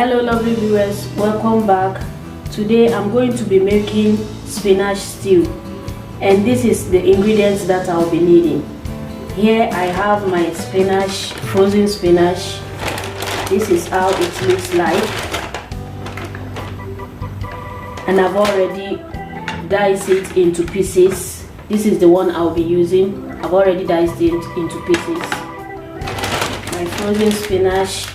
Hello lovely viewers, welcome back. Today I'm going to be making spinach stew, and this is the ingredients that I'll be needing. Here I have my spinach, frozen spinach. This is how it looks like, and I've already diced it into pieces. This is the one I'll be using. I've already diced it into pieces. My frozen spinach,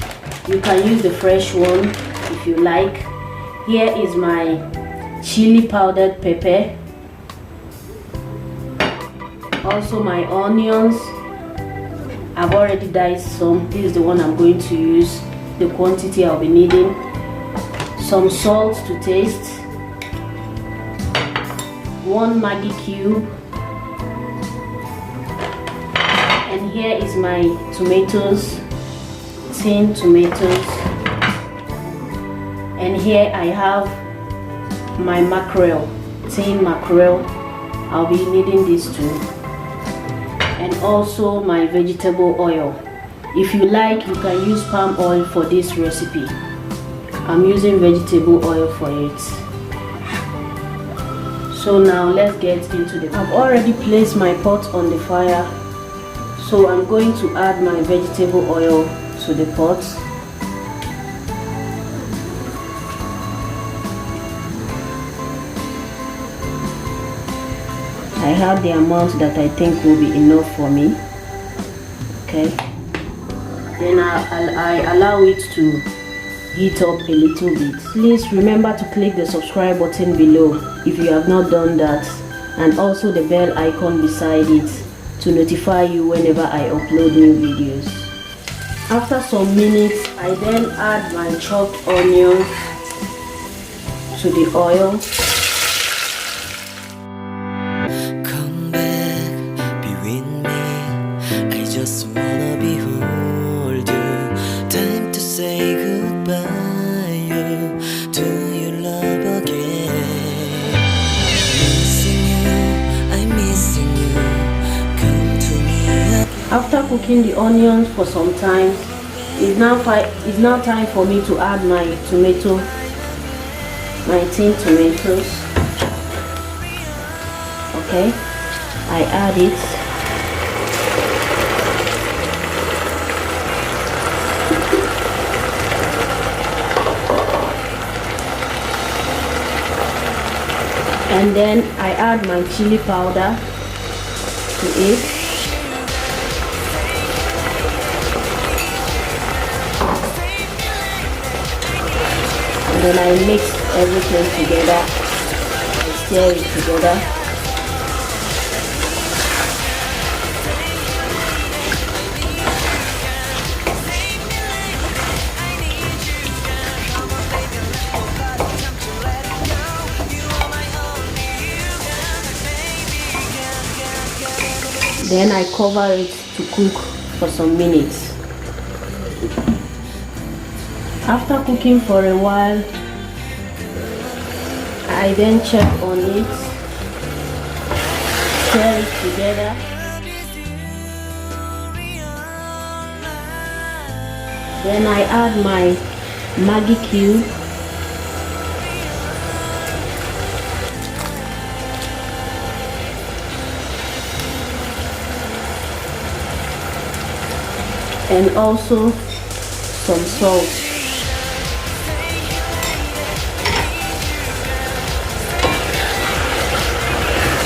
you can use the fresh one if you like. Here is my chili powdered pepper, also my onions. I've already diced some. This is the one I'm going to use, the quantity I'll be needing. Some salt to taste, 1 Maggi cube, and here is my tomatoes, tin tomatoes, and here I have my mackerel, tin mackerel. I'll be needing these two, and also my vegetable oil. If you like, you can use palm oil for this recipe. I'm using vegetable oil for it. So now let's get into the. I've already placed my pot on the fire, so I'm going to add my vegetable oil to the pot. I have the amount that I think will be enough for me. Okay, then I allow it to heat up a little bit. Please remember to click the subscribe button below if you have not done that, and also the bell icon beside it to notify you whenever I upload new videos. After some minutes, I then add my chopped onion to the oil. Come back, be with me. I just wanna behold you. Time to say goodbye. Do you love again? Missing you, I'm missing you. Come to me again. After cooking the onions for some time, it's now time for me to add my tomato, my tin tomatoes. Okay, I add it. And then I add my chili powder to it. Then I mix everything together, I stir it together. Then I cover it to cook for some minutes. After cooking for a while, I then check on it, stir it together. Then I add my Maggi cube, and also some salt.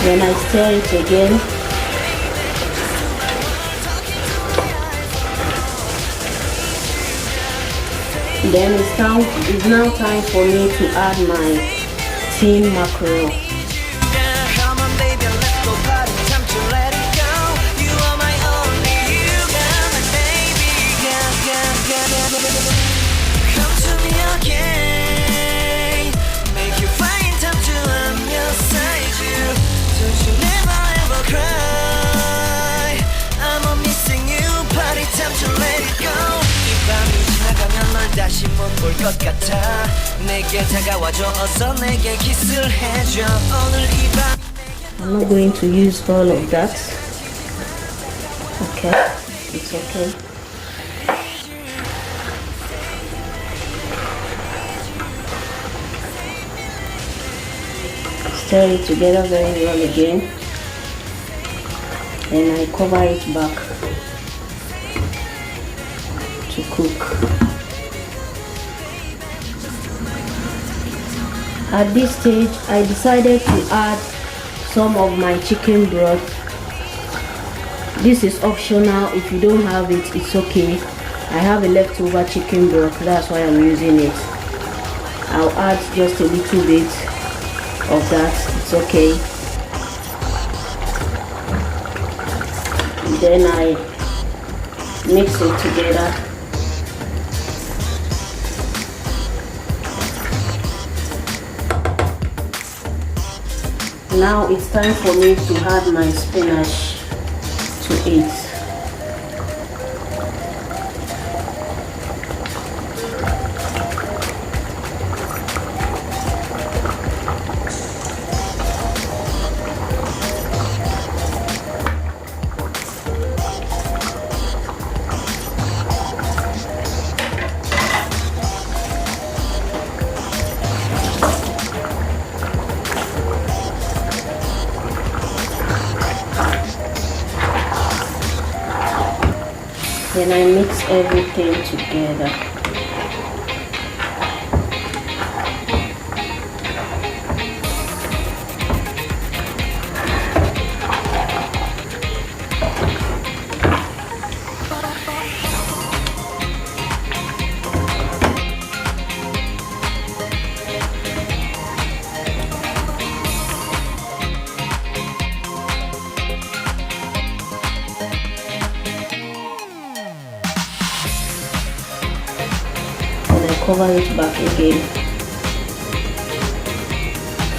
Then I stir it again. Then it's now time for me to add my tin mackerel. 다시 못 볼 것 같아. 내게 다가와줘 어서 내게 키스를 해줘 오늘 이 밤. I'm not going to use all of that. Okay, it's okay. Stir it together very well again, and I cover it back to cook. At this stage, I decided to add some of my chicken broth. This is optional. If you don't have it, it's okay. I have a leftover chicken broth, that's why I'm using it. I'll add just a little bit of that, it's okay. Then I mix it together. Now it's time for me to add my spinach to it. Then I mix everything together. Cover it back again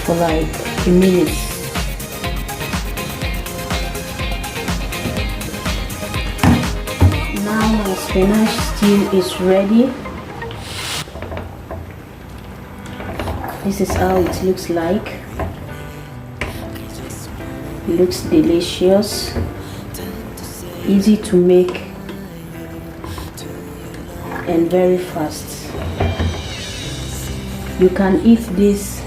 for like a minute. Now my spinach stew is ready. This is how it looks like. It looks delicious, easy to make, and very fast. You can eat this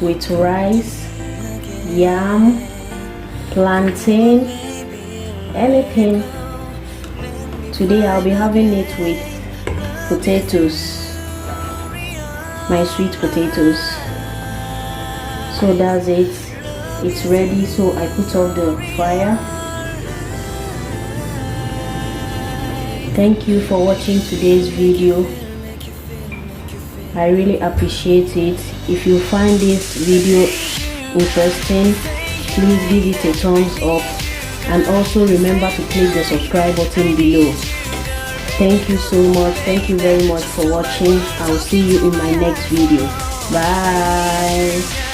with rice, yam, plantain, anything. Today I'll be having it with potatoes, my sweet potatoes. So that's it. It's ready, so I put off the fire. Thank you for watching today's video. I really appreciate it. If you find this video interesting, please give it a thumbs up, and also remember to click the subscribe button below. Thank you so much. Thank you very much for watching. I will see you in my next video. Bye.